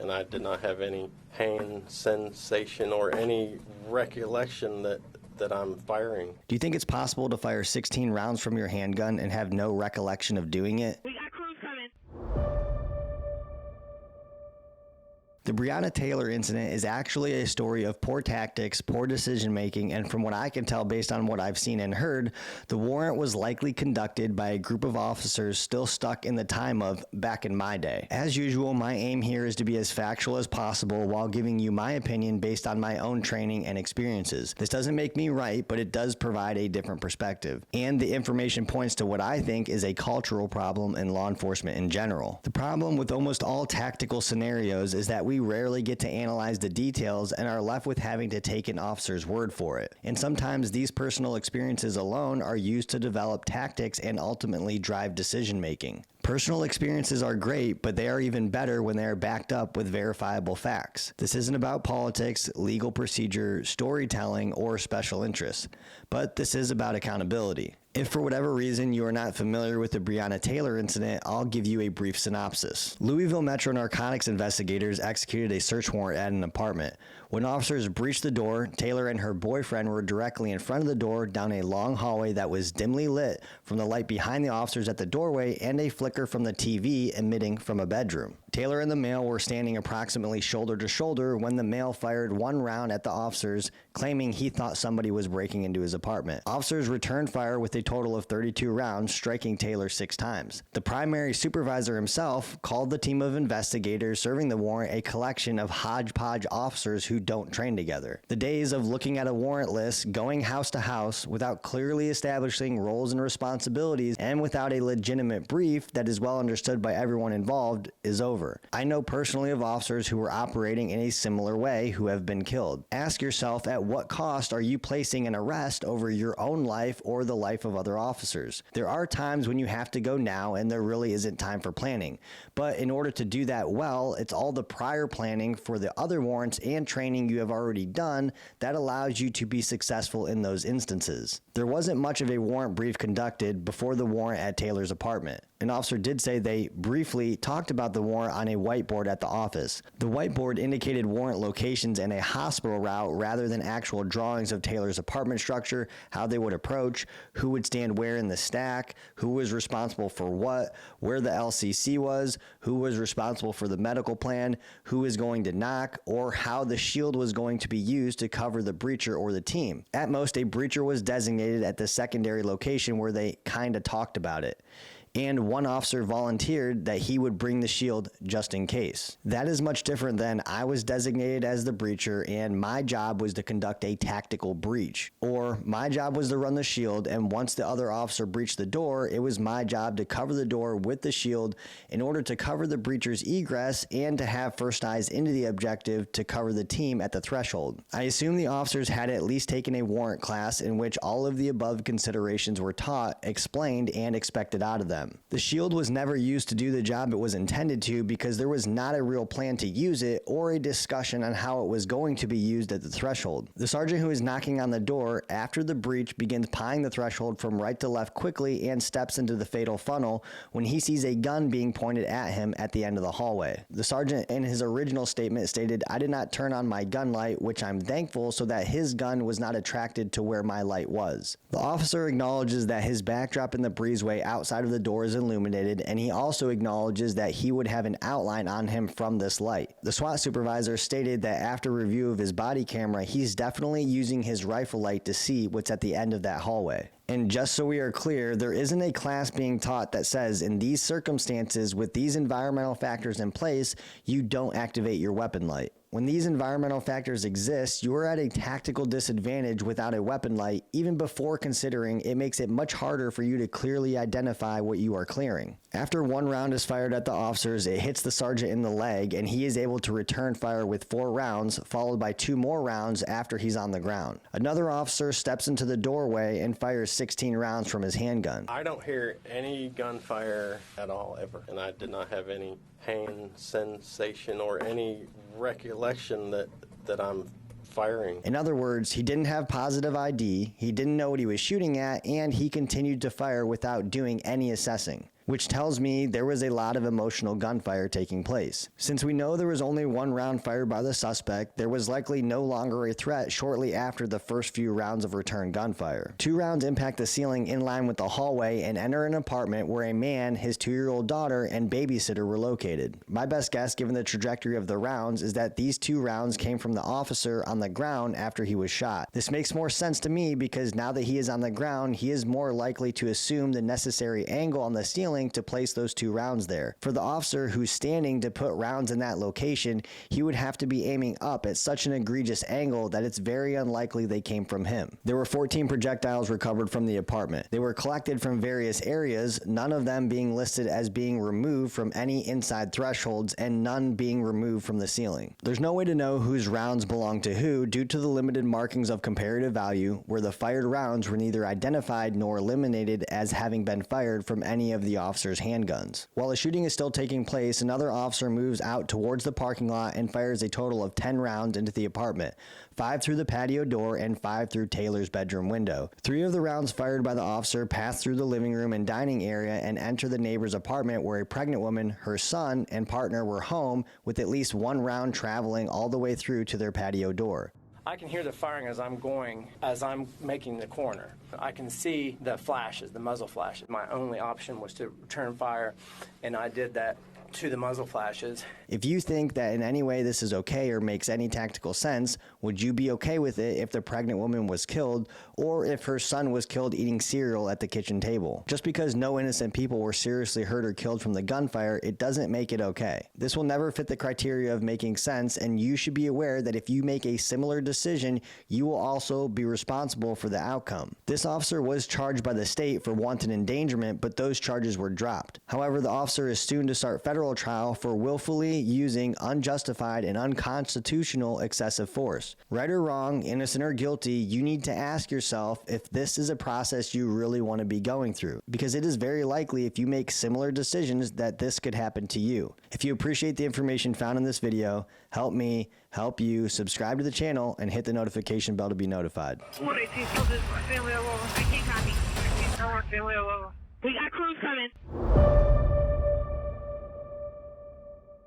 and I did not have any pain, sensation, or any recollection that I'm firing. Do you think it's possible to fire 16 rounds from your handgun and have no recollection of doing it? We got crews coming. The Breonna Taylor incident is actually a story of poor tactics, poor decision making, and from what I can tell based on what I've seen and heard, the warrant was likely conducted by a group of officers still stuck in the time of back in my day. As usual, my aim here is to be as factual as possible while giving you my opinion based on my own training and experiences. This doesn't make me right, but it does provide a different perspective. And the information points to what I think is a cultural problem in law enforcement in general. The problem with almost all tactical scenarios is that we rarely get to analyze the details and are left with having to take an officer's word for it. And sometimes these personal experiences alone are used to develop tactics and ultimately drive decision making. Personal experiences are great, but they are even better when they are backed up with verifiable facts. This isn't about politics, legal procedure, storytelling, or special interests, but this is about accountability. If for whatever reason you are not familiar with the Breonna Taylor incident, I'll give you a brief synopsis. Louisville Metro Narcotics investigators executed a search warrant at an apartment. When officers breached the door, Taylor and her boyfriend were directly in front of the door down a long hallway that was dimly lit from the light behind the officers at the doorway and a flicker from the TV emitting from a bedroom. Taylor and the male were standing approximately shoulder to shoulder when the male fired one round at the officers, claiming he thought somebody was breaking into his apartment. Officers returned fire with a total of 32 rounds, striking Taylor 6 times. The primary supervisor himself called the team of investigators serving the warrant a collection of hodgepodge officers who don't train together. The days of looking at a warrant list, going house to house without clearly establishing roles and responsibilities, and without a legitimate brief that is well understood by everyone involved is over. I know personally of officers who were operating in a similar way who have been killed. Ask yourself, at what cost are you placing an arrest over your own life or the life of other officers? There are times when you have to go now and there really isn't time for planning. But in order to do that well, it's all the prior planning for the other warrants and training you have already done that allows you to be successful in those instances. There wasn't much of a warrant brief conducted before the warrant at Taylor's apartment. An officer did say they briefly talked about the warrant on a whiteboard at the office. The whiteboard indicated warrant locations and a hospital route rather than actual drawings of Taylor's apartment structure, how they would approach, who would stand where in the stack, who was responsible for what, where the LCC was, who was responsible for the medical plan, who was going to knock, or how the shield was going to be used to cover the breacher or the team. At most, a breacher was designated at the secondary location where they kinda talked about it. And one officer volunteered that he would bring the shield just in case. That is much different than I was designated as the breacher and my job was to conduct a tactical breach. Or my job was to run the shield, and once the other officer breached the door, it was my job to cover the door with the shield in order to cover the breacher's egress and to have first eyes into the objective to cover the team at the threshold. I assume the officers had at least taken a warrant class in which all of the above considerations were taught, explained, and expected out of them. The shield was never used to do the job it was intended to because there was not a real plan to use it or a discussion on how it was going to be used at the threshold. The sergeant who is knocking on the door after the breach begins pieing the threshold from right to left quickly and steps into the fatal funnel when he sees a gun being pointed at him at the end of the hallway. The sergeant in his original statement stated, "I did not turn on my gun light, which I'm thankful so that his gun was not attracted to where my light was." The officer acknowledges that his backdrop in the breezeway outside of the door is illuminated, and he also acknowledges that he would have an outline on him from this light. The SWAT supervisor stated that after review of his body camera, he's definitely using his rifle light to see what's at the end of that hallway. And just so we are clear, there isn't a class being taught that says in these circumstances with these environmental factors in place, you don't activate your weapon light. When these environmental factors exist, you are at a tactical disadvantage without a weapon light. Even before considering, it makes it much harder for you to clearly identify what you are clearing. After one round is fired at the officers, it hits the sergeant in the leg, and he is able to return fire with 4 rounds, followed by 2 more rounds after he's on the ground. Another officer steps into the doorway and fires 16 rounds from his handgun. I don't hear any gunfire at all, ever, and I did not have any pain, sensation, or any recollection that I'm firing. In other words, he didn't have positive ID, he didn't know what he was shooting at, and he continued to fire without doing any assessing. which tells me there was a lot of emotional gunfire taking place. Since we know there was only one round fired by the suspect, there was likely no longer a threat shortly after the first few rounds of return gunfire. 2 rounds impact the ceiling in line with the hallway and enter an apartment where a man, his 2-year-old daughter, and babysitter were located. My best guess, given the trajectory of the rounds, is that these 2 rounds came from the officer on the ground after he was shot. This makes more sense to me because now that he is on the ground, he is more likely to assume the necessary angle on the ceiling to place those 2 rounds there. For the officer who's standing to put rounds in that location, he would have to be aiming up at such an egregious angle that it's very unlikely they came from him. There were 14 projectiles recovered from the apartment. They were collected from various areas, none of them being listed as being removed from any inside thresholds and none being removed from the ceiling. There's no way to know whose rounds belong to who due to the limited markings of comparative value, where the fired rounds were neither identified nor eliminated as having been fired from any of the officer's handguns. While the shooting is still taking place, another officer moves out towards the parking lot and fires a total of 10 rounds into the apartment, 5 through the patio door and 5 through Taylor's bedroom window. 3 of the rounds fired by the officer pass through the living room and dining area and enter the neighbor's apartment where a pregnant woman, her son, and partner were home, with at least 1 round traveling all the way through to their patio door. I can hear the firing as I'm making the corner. I can see the flashes, the muzzle flashes. My only option was to return fire, and I did that to the muzzle flashes. If you think that in any way this is okay or makes any tactical sense, would you be okay with it if the pregnant woman was killed or if her son was killed eating cereal at the kitchen table? Just because no innocent people were seriously hurt or killed from the gunfire, it doesn't make it okay. This will never fit the criteria of making sense, and you should be aware that if you make a similar decision, you will also be responsible for the outcome. This officer was charged by the state for wanton endangerment, but those charges were dropped. However, the officer is soon to start federal trial for willfully using unjustified and unconstitutional excessive force. Right or wrong, innocent or guilty, you need to ask yourself if this is a process you really want to be going through, because it is very likely if you make similar decisions that this could happen to you. If you appreciate the information found in this video, help me help you, subscribe to the channel and hit the notification bell to be notified. 118, tell this family alone. I can't copy. I want family alone. We got crews coming.